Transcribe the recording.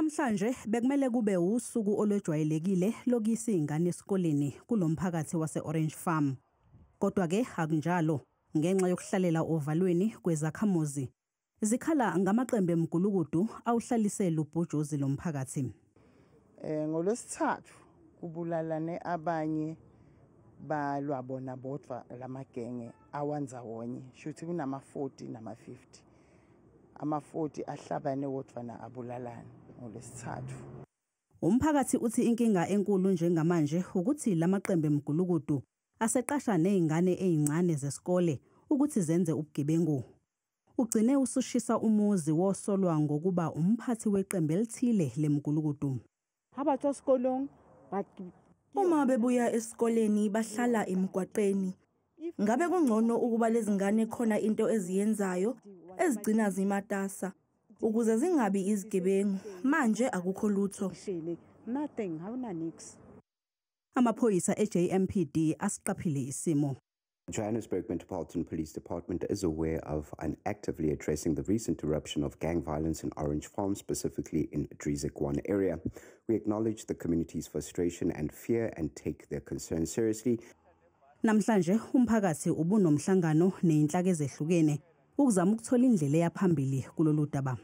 Namhlanje bekumele kube usuku olwejwayelekile lokuyisa izingane esikoleni kulomphakathi wase-Orange Farm. Kodwa-ke akunjalo ngenxa yokuhlalela ovalweni kwezakhamuzi. Zikhala ngamaqembu emgulukudu awuhlalisela ubhujozi lomphakathi. NgoLwesithathu kubulalane abanye balwabona bodwa lamagenge awanzawonye. Shuthi kunama-40 nama-50. Ama-40 ahlabane wodwana abulalane ngoLwesithathu. Umphakathi uthi inkinga enkulu njengamanje ukuthi lamaqembu emgulukudu aseqasha nezingane ezincane zesikole ukuthi zenze ubugebengu. Ugcine usushisa umuzi wosolwa ngokuba umphathi weqembu elithile lemgulukudu. Uma bebuya esikoleni bahlala emgwaqeni. Ngabe kungcono ukuba lezi ngane khona into eziyenzayo ezigcina zimatasa ukuze zingabi izigebengu. Manje akukho lutho. Amaphoyisa eJMPD asiqaphile isimo. Johannesburg Metropolitan Police Department is aware of and actively addressing the recent eruption of gang violence in Orange Farm, specifically in Drizek 1 area. We acknowledge the community's frustration and fear and take their concerns seriously. Namhlanje umphakathi ubunomhlangano nezinhlaka ezehlukene ukuzama ukuthola indlela yaphambili kulolu daba.